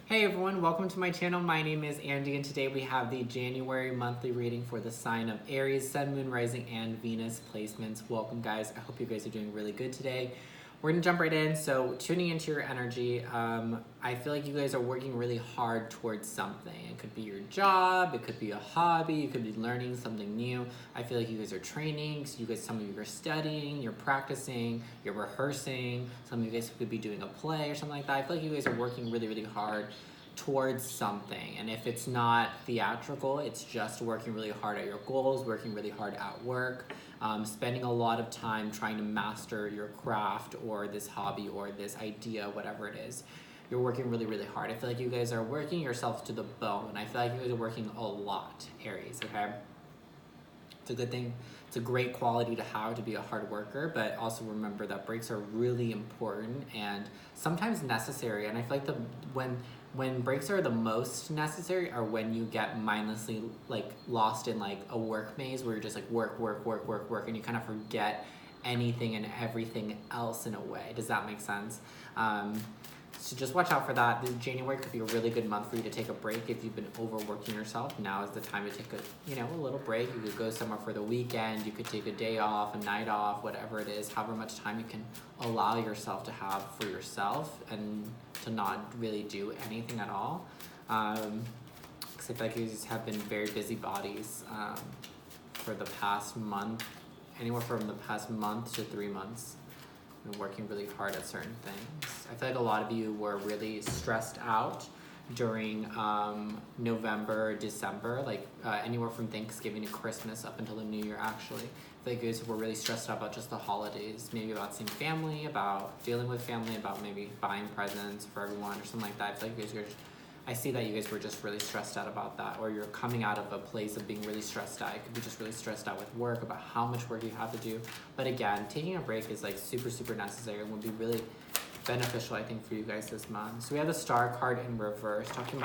Hey everyone, welcome to my channel. My name is Andy and today we have the January monthly reading for the sign of Aries, Sun, Moon, Rising, and Venus placements. Welcome guys. I hope you guys are doing really good today. We're gonna jump right in. So tuning into your energy, I feel like you guys are working really hard towards something. It could be your job, it could be a hobby, you could be learning something new. I feel like you guys are training, some of you are studying, you're practicing, you're rehearsing. Some of you guys could be doing a play or something like that. I feel like you guys are working really, really hard towards something, and if it's not theatrical, it's just working really hard at your goals, working really hard at work, spending a lot of time trying to master your craft or this hobby or this idea, whatever it is. You're working really, really hard. I feel like you guys are working yourselves to the bone. I feel like you guys are working a lot, Aries, okay? It's a good thing. It's a great quality to have, to be a hard worker, but also remember that breaks are really important and sometimes necessary. And I feel like when breaks are the most necessary are when you get mindlessly like lost in like a work maze where you're just like work, and you kind of forget anything and everything else in a way. Does that make sense? So just watch out for that. January could be a really good month for you to take a break if you've been overworking yourself. Now is the time to take a little break. You could go somewhere for the weekend. You could take a day off, a night off, whatever it is. However much time you can allow yourself to have for yourself and to not really do anything at all. Because I feel like you just have been very busy bodies for the past month, anywhere from the past month to 3 months. Working really hard at certain things. I feel like a lot of you were really stressed out during November, December, like anywhere from Thanksgiving to Christmas up until the New Year actually. I feel like you guys were really stressed out about just the holidays, maybe about seeing family, about dealing with family, about maybe buying presents for everyone or something like that. I feel like you guys I see that you guys were just really stressed out about that, or you're coming out of a place of being really stressed out. You could be just really stressed out with work, about how much work you have to do. But again, taking a break is like super, super necessary and will be really beneficial, I think, for you guys this month. So we have the Star card in reverse, talking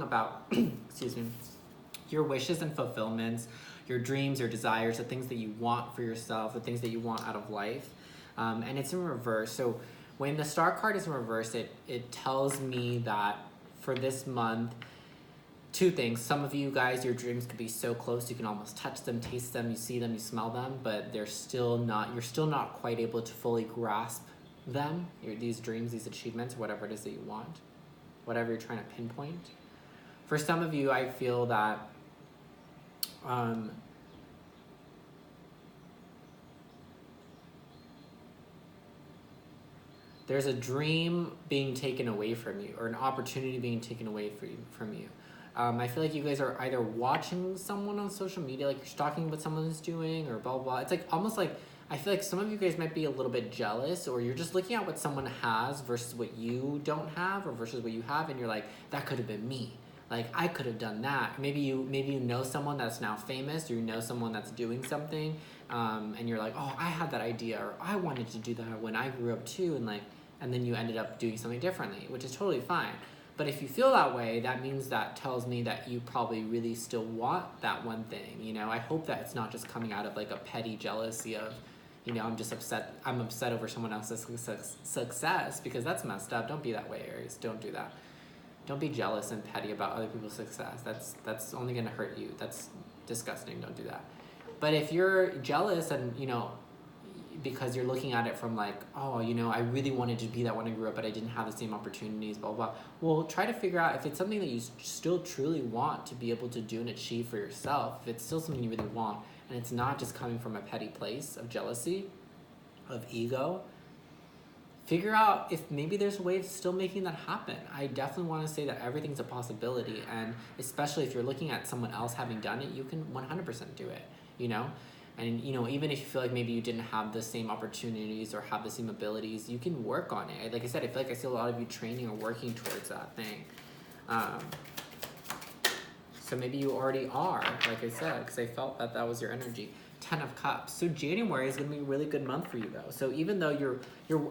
about excuse me, your wishes and fulfillments, your dreams, your desires, the things that you want for yourself, the things that you want out of life. And it's in reverse. So when the Star card is in reverse, it tells me that for this month, two things. Some of you guys, your dreams could be so close you can almost touch them, taste them, you see them, you smell them, but you're still not quite able to fully grasp them, these dreams, these achievements, whatever it is that you want, whatever you're trying to pinpoint. For some of you, I feel that there's a dream being taken away from you or an opportunity being taken away from you. I feel like you guys are either watching someone on social media, like you're stalking what someone is doing or blah, blah, blah. It's like almost like, I feel like some of you guys might be a little bit jealous, or you're just looking at what someone has versus what you don't have, or versus what you have, and you're like, that could have been me. Like, I could have done that. Maybe you know someone that's now famous, or you know someone that's doing something, and you're like, oh, I had that idea, or I wanted to do that when I grew up too, and then you ended up doing something differently, which is totally fine. But if you feel that way, that tells me that you probably really still want that one thing, you know? I hope that it's not just coming out of like a petty jealousy of, I'm upset over someone else's success, because that's messed up. Don't be that way, Aries. Don't do that. Don't be jealous and petty about other people's success. That's only gonna hurt you. That's disgusting. Don't do that. But if you're jealous and, because you're looking at it from like, oh, I really wanted to be that when I grew up, but I didn't have the same opportunities, blah, blah. Well, try to figure out if it's something that you still truly want to be able to do and achieve for yourself, if it's still something you really want, and it's not just coming from a petty place of jealousy, of ego, figure out if maybe there's a way of still making that happen. I definitely want to say that everything's a possibility, and especially if you're looking at someone else having done it, you can 100% do it, And, even if you feel like maybe you didn't have the same opportunities or have the same abilities, you can work on it. Like I said, I feel like I see a lot of you training or working towards that thing. So maybe you already are, like I said, because I felt that was your energy. 10 of Cups. So January is going to be a really good month for you, though. So even though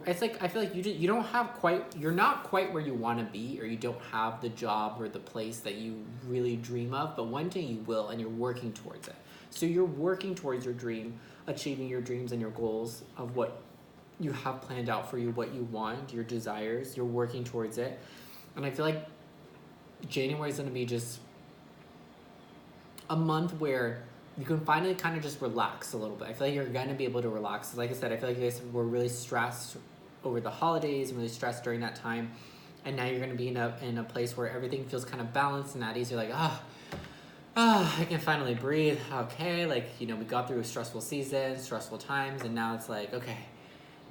it's like, I feel like you're not quite where you want to be, or you don't have the job or the place that you really dream of, but one day you will, and you're working towards it. So you're working towards your dream, achieving your dreams and your goals of what you have planned out for you, what you want, your desires. You're working towards it. And I feel like January is going to be just a month where you can finally kind of just relax a little bit. I feel like you're going to be able to relax. Like I said, I feel like you guys were really stressed over the holidays and really stressed during that time. And now you're going to be in a place where everything feels kind of balanced and at ease. You're like, I can finally breathe. Okay, like, we got through a stressful season, stressful times, and now it's like, okay,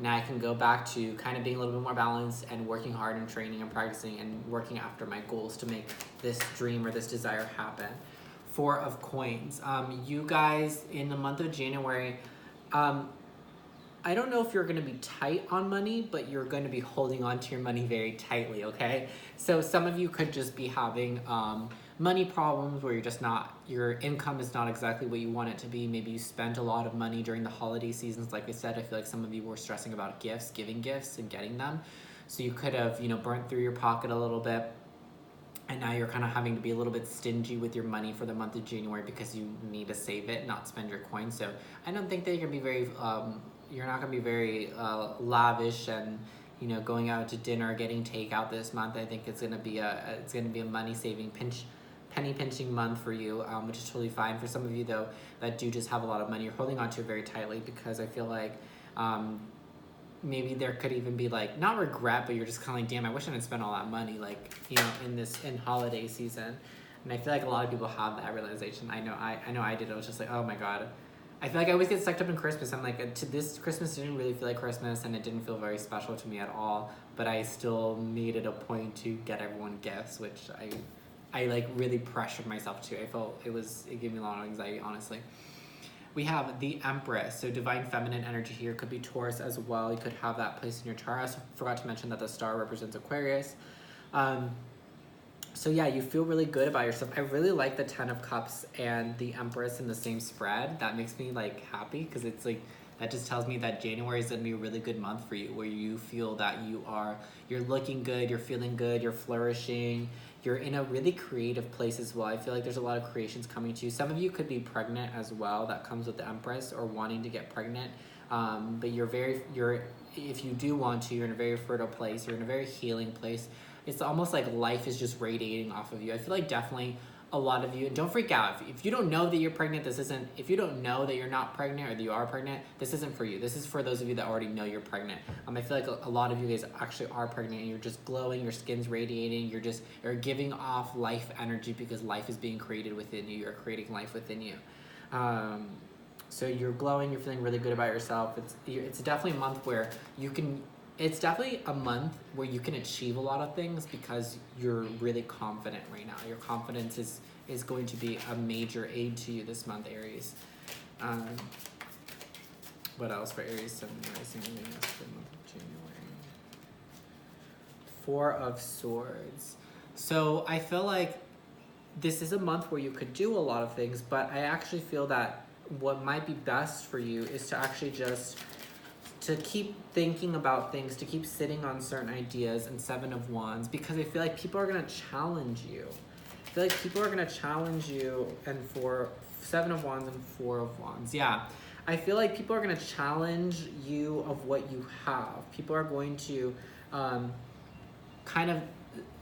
now I can go back to kind of being a little bit more balanced and working hard and training and practicing and working after my goals to make this dream or this desire happen. Four of Coins. You guys, in the month of January, I don't know if you're going to be tight on money, but you're going to be holding on to your money very tightly, okay? So some of you could just be having money problems where your income is not exactly what you want it to be. Maybe you spent a lot of money during the holiday seasons. Like I said, I feel like some of you were stressing about giving gifts and getting them. So you could have, burnt through your pocket a little bit. And now you're kind of having to be a little bit stingy with your money for the month of January because you need to save it, not spend your coins. So I don't think that you're going to be very... you're not going to be very lavish and going out to dinner, getting takeout this month. I think it's going to be a money saving penny pinching month for you, which is totally fine. For some of you though that do just have a lot of money, you're holding on to it very tightly because I feel like maybe there could even be like not regret, but you're just kind of like, damn, I wish I didn't spend all that money in holiday season. And I feel like a lot of people have that realization. I know I did. I was just like, oh my god. I feel like I always get sucked up in Christmas. I'm like, this Christmas didn't really feel like Christmas and it didn't feel very special to me at all, but I still made it a point to get everyone gifts, which I like really pressured myself to. I felt it gave me a lot of anxiety, honestly. We have the Empress, so divine feminine energy here. Could be Taurus as well. You could have that placed in your chart. I also forgot to mention that the star represents Aquarius. So yeah, you feel really good about yourself. I really like the 10 of Cups and the Empress in the same spread. That makes me like happy because it's like, that just tells me that January is gonna be a really good month for you, where you feel that you're looking good, you're feeling good, you're flourishing, you're in a really creative place as well. I feel like there's a lot of creations coming to you. Some of you could be pregnant as well. That comes with the Empress, or wanting to get pregnant. But if you do want to, you're in a very fertile place. You're in a very healing place. It's almost like life is just radiating off of you. I feel like definitely a lot of you, and don't freak out. If you don't know that you're pregnant, if you don't know that you're not pregnant or that you are pregnant, this isn't for you. This is for those of you that already know you're pregnant. I feel like a lot of you guys actually are pregnant and you're just glowing, your skin's radiating, you're giving off life energy because life is being created within you. You're creating life within you. So you're glowing, you're feeling really good about yourself. It's definitely a month where it's definitely a month where you can achieve a lot of things because you're really confident right now. Your confidence is going to be a major aid to you this month, Aries. What else for Aries, Sun, Rising, and Venus for the month of January? Four of Swords. So I feel like this is a month where you could do a lot of things, but I actually feel that what might be best for you is to actually to keep thinking about things, to keep sitting on certain ideas, and Seven of Wands, because I feel like people are going to challenge you. I feel like people are going to challenge you, and for Seven of Wands and Four of Wands. Yeah, I feel like people are going to challenge you of what you have. People are going to kind of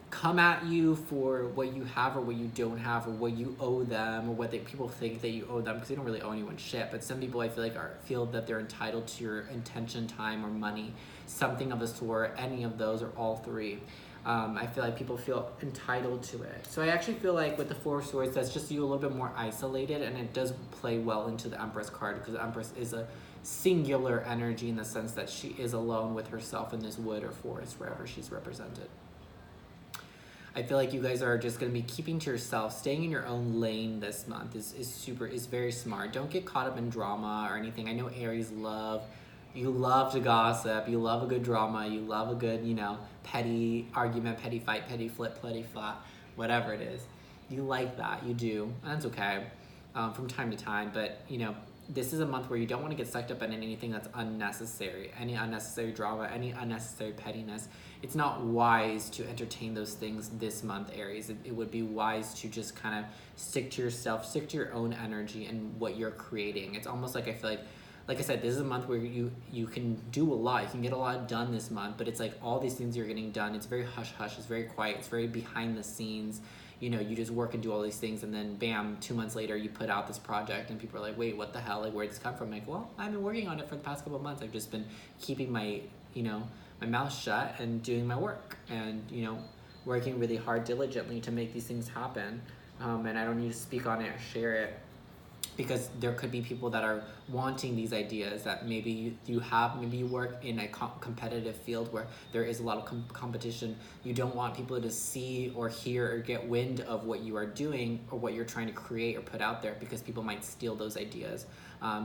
come at you for what you have or what you don't have, or what you owe them, or what people think that you owe them, because you don't really owe anyone shit. But some people I feel like feel that they're entitled to your attention, time, or money, something of the sort, any of those or all three. I feel like people feel entitled to it. So I actually feel like with the Four of Swords, that's just you a little bit more isolated, and it does play well into the Empress card, because the Empress is a singular energy in the sense that she is alone with herself in this wood or forest, wherever she's represented. I feel like you guys are just going to be keeping to yourself, staying in your own lane this month is very smart. Don't get caught up in drama or anything. I know Aries you love to gossip, you love a good drama, you love a good, petty argument, petty fight, petty flip, petty flat, whatever it is. You like that, you do, and that's okay from time to time, but this is a month where you don't want to get sucked up in anything that's unnecessary, any unnecessary drama, any unnecessary pettiness. It's not wise to entertain those things this month, Aries. It would be wise to just kind of stick to yourself, stick to your own energy and what you're creating. It's almost like I feel like like I said, this is a month where you can do a lot. You can get a lot done this month, but it's like all these things you're getting done. It's very hush hush. It's very quiet. It's very behind the scenes. You know, you just work and do all these things, and then bam, 2 months later, you put out this project, and people are like, wait, what the hell? Like, where'd this come from? Like, well, I've been working on it for the past couple of months. I've just been keeping my, you know, my mouth shut and doing my work, and, you know, working really hard diligently to make these things happen. And I don't need to speak on it or share it, because there could be people that are wanting these ideas that maybe you have, maybe you work in a competitive field where there is a lot of competition. You don't want people to see or hear or get wind of what you are doing or what you're trying to create or put out there, because people might steal those ideas.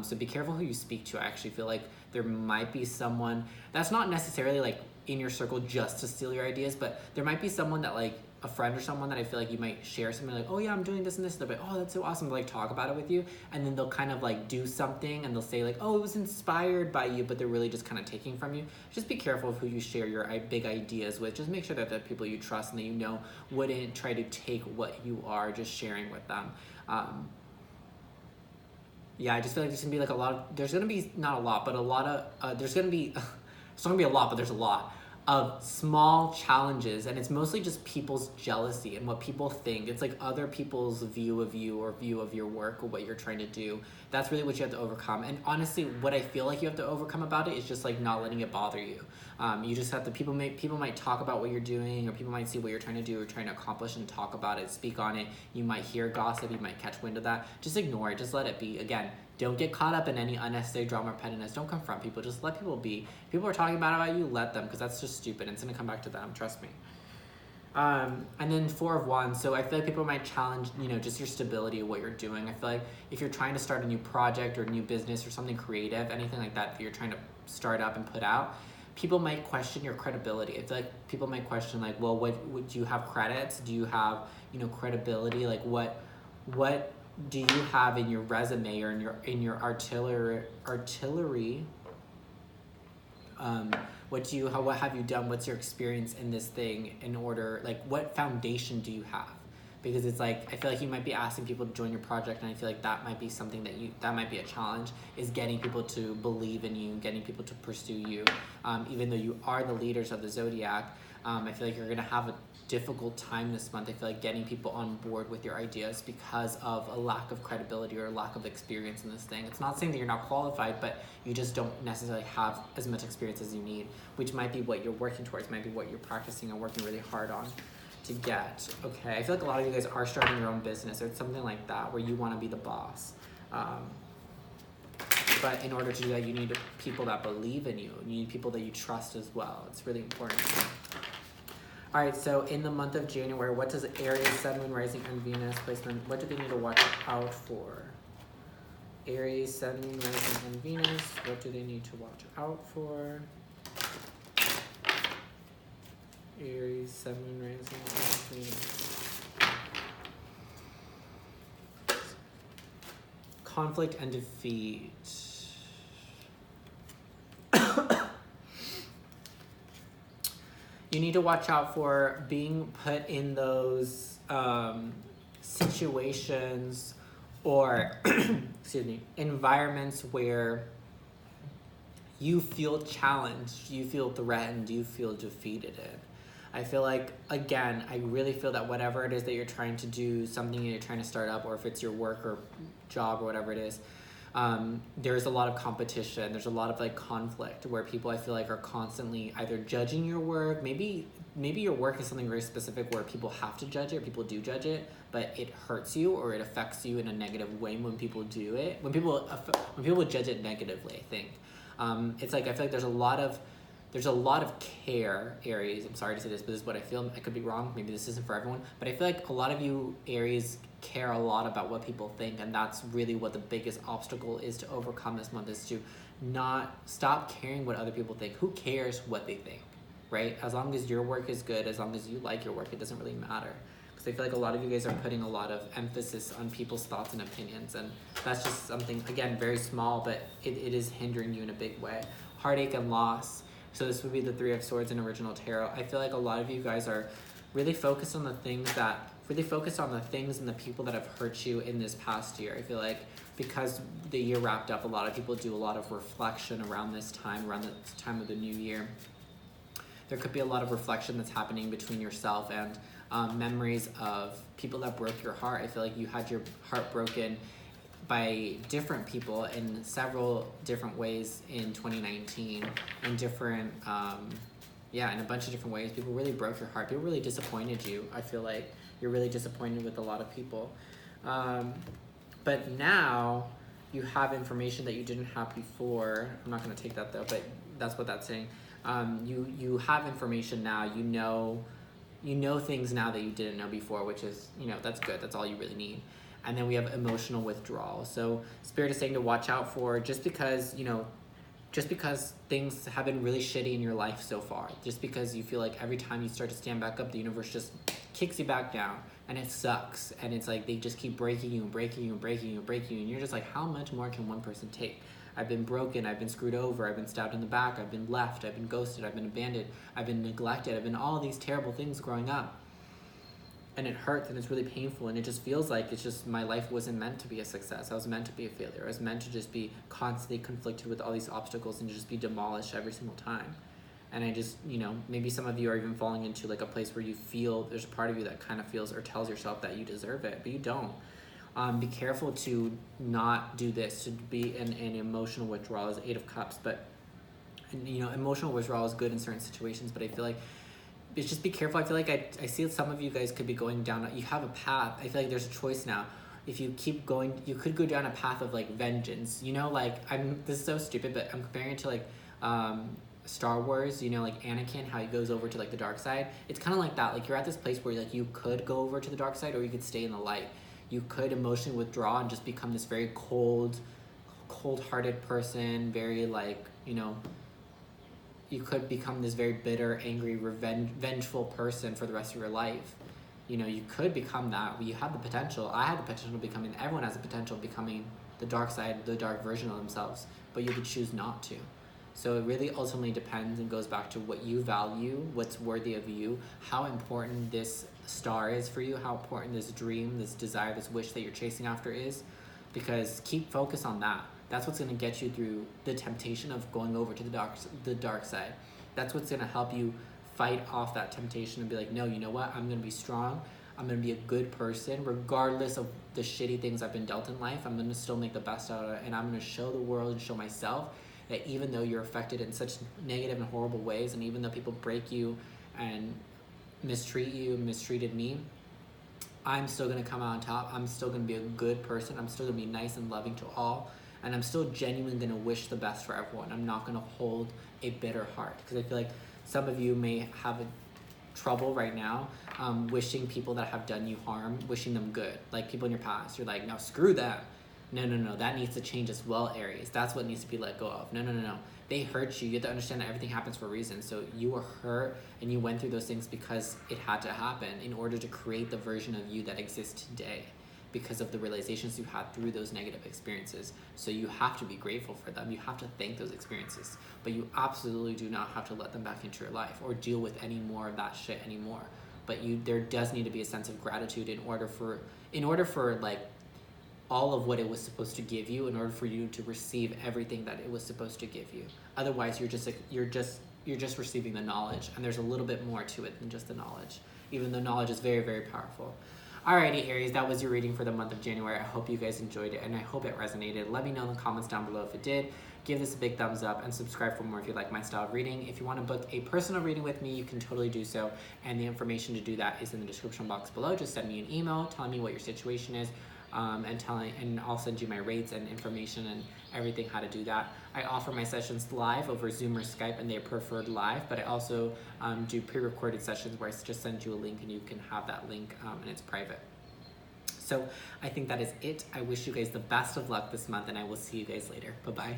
So be careful who you speak to. I actually feel like there might be someone that's not necessarily like in your circle just to steal your ideas, but there might be someone that, like a friend or someone that I feel like you might share something like, oh yeah, I'm doing this and this, and they're like, oh, that's so awesome, to like talk about it with you, and then they'll kind of like do something and they'll say like, oh, it was inspired by you, but they're really just kind of taking from you. Just be careful of who you share your big ideas with. Just make sure that the people you trust and that you know wouldn't try to take what you are just sharing with them. Yeah, I just feel like there's gonna be like a lot of, there's gonna be not a lot, but a lot of, there's gonna be, it's not gonna be a lot, but there's a lot of small challenges, and it's mostly just people's jealousy and what people think. It's like other people's view of you or view of your work or what you're trying to do. That's really what you have to overcome. And honestly, what I feel like you have to overcome about it is just like not letting it bother you. You just have to, people might talk about what you're doing, or people might see what you're trying to do or trying to accomplish and talk about it, speak on it. You might hear gossip, you might catch wind of that. Just ignore it, just let it be. Again, don't get caught up in any unnecessary drama or pettiness. Don't confront people, just let people be. If people are talking about you, let them, because that's just stupid. It's gonna come back to them, trust me. And then 4 of Wands. So I feel like people might challenge, you know, just your stability of what you're doing. I feel like if you're trying to start a new project or a new business or something creative, anything like that you're trying to start up and put out, people might question your credibility. I feel like people might question like, well, what do you have credits? Do you have, you know, credibility? Like what do you have in your resume or in your artillery? What have you done? What's your experience in this thing in order, like what foundation do you have? Because it's like, I feel like you might be asking people to join your project, and I feel like that might be something that might be a challenge, is getting people to believe in you, getting people to pursue you. Even though you are the leaders of the Zodiac, I feel like you're gonna have a difficult time this month. I feel like getting people on board with your ideas because of a lack of credibility or a lack of experience in this thing. It's not saying that you're not qualified, but you just don't necessarily have as much experience as you need, which might be what you're working towards, might be what you're practicing and working really hard on to get. Okay, I feel like a lot of you guys are starting your own business or something like that where you want to be the boss. But in order to do that, you need people that believe in you. You need people that you trust as well. It's really important. All right, so in the month of January, what does Aries, Sun, Moon, Rising, and Venus placement, what do they need to watch out for? Aries, Sun, Moon, Rising, and Venus, what do they need to watch out for? Aries, Sun, Moon, Rising, and Venus. Conflict and defeat. You need to watch out for being put in those situations or excuse me, environments where you feel challenged, you feel threatened, you feel defeated in. I feel like, again, I really feel that whatever it is that you're trying to do, something you're trying to start up, or if it's your work or job or whatever it is, there's a lot of competition. There's a lot of like conflict where people, I feel like, are constantly either judging your work. Maybe your work is something very specific where people have to judge it, or people do judge it, but it hurts you or it affects you in a negative way when people do it. When people judge it negatively, I think. It's like, I feel like there's a lot of care, Aries. I'm sorry to say this, but this is what I feel. I could be wrong. Maybe this isn't for everyone. But I feel like a lot of you, Aries, care a lot about what people think. And that's really what the biggest obstacle is to overcome this month, is to not stop caring what other people think. Who cares what they think, right? As long as your work is good, as long as you like your work, it doesn't really matter. Because I feel like a lot of you guys are putting a lot of emphasis on people's thoughts and opinions. And that's just something, again, very small, but it is hindering you in a big way. Heartache and loss. So this would be the 3 of Swords in original tarot. I feel like a lot of you guys are really focus on the things and the people that have hurt you in this past year. I feel like because the year wrapped up, a lot of people do a lot of reflection around this time of the new year. There could be a lot of reflection that's happening between yourself and memories of people that broke your heart. I feel like you had your heart broken by different people in several different ways in 2019, and different, in a bunch of different ways. People really broke your heart. People really disappointed you. I feel like you're really disappointed with a lot of people. But now you have information that you didn't have before. I'm not going to take that though, but that's what that's saying. You have information now. You know things now that you didn't know before, which is, that's good. That's all you really need. And then we have emotional withdrawal. So Spirit is saying to watch out for, just because things have been really shitty in your life so far, just because you feel like every time you start to stand back up, the universe just kicks you back down, and it sucks. And it's like they just keep breaking you and breaking you and breaking you and breaking you. And you're just like, how much more can one person take? I've been broken, I've been screwed over, I've been stabbed in the back, I've been left, I've been ghosted, I've been abandoned, I've been neglected, I've been all these terrible things growing up. And it hurts, and it's really painful, and it just feels like it's just, my life wasn't meant to be a success. I was meant to be a failure. I was meant to just be constantly conflicted with all these obstacles and just be demolished every single time. And I just, maybe some of you are even falling into like a place where you feel, there's a part of you that kind of feels or tells yourself that you deserve it, but you don't. Be careful to not do this, to be in emotional withdrawal. Is 8 of Cups, but emotional withdrawal is good in certain situations, but I feel like it's just be careful. I feel like I see that some of you guys could be going down, you have a path. I feel like there's a choice now. If you keep going, you could go down a path of like vengeance, this is so stupid, but I'm comparing it to like Star Wars, like Anakin, how he goes over to like the dark side. It's kind of like that. Like you're at this place where like you could go over to the dark side, or you could stay in the light. You could emotionally withdraw and just become this very cold-hearted person, very like, you could become this very bitter, angry, vengeful person for the rest of your life. You could become that. You have the potential. I had the potential of becoming, everyone has the potential of becoming the dark side, the dark version of themselves, but you could choose not to. So it really ultimately depends and goes back to what you value, what's worthy of you, how important this star is for you, how important this dream, this desire, this wish that you're chasing after is, because keep focus on that. That's what's going to get you through the temptation of going over to the dark side. That's what's going to help you fight off that temptation and be like, no, you know what? I'm going to be strong. I'm going to be a good person, regardless of the shitty things I've been dealt in life. I'm going to still make the best out of it, and I'm going to show the world and show myself that even though you're affected in such negative and horrible ways, and even though people break you and mistreated me, I'm still going to come out on top. I'm still going to be a good person. I'm still going to be nice and loving to all. And I'm still genuinely going to wish the best for everyone. I'm not going to hold a bitter heart. Because I feel like some of you may have trouble right now wishing people that have done you harm, wishing them good. Like people in your past. You're like, no, screw them. No. That needs to change as well, Aries. That's what needs to be let go of. No. They hurt you. You have to understand that everything happens for a reason. So you were hurt and you went through those things because it had to happen in order to create the version of you that exists today, because of the realizations you had through those negative experiences. So you have to be grateful for them. You have to thank those experiences, but you absolutely do not have to let them back into your life or deal with any more of that shit anymore. But there does need to be a sense of gratitude in order for like all of what it was supposed to give you, in order for you to receive everything that it was supposed to give you. Otherwise, you're just receiving the knowledge, and there's a little bit more to it than just the knowledge, even though knowledge is very, very powerful. Alrighty, Aries, that was your reading for the month of January. I hope you guys enjoyed it, and I hope it resonated. Let me know in the comments down below if it did. Give this a big thumbs up, and subscribe for more if you like my style of reading. If you want to book a personal reading with me, you can totally do so, and the information to do that is in the description box below. Just send me an email telling me what your situation is, and I'll send you my rates and information and everything, how to do that. I offer my sessions live over Zoom or Skype, and they're preferred live, but I also do pre-recorded sessions where I just send you a link and you can have that link, and it's private. So I think that is it. I wish you guys the best of luck this month, and I will see you guys later. Bye-bye.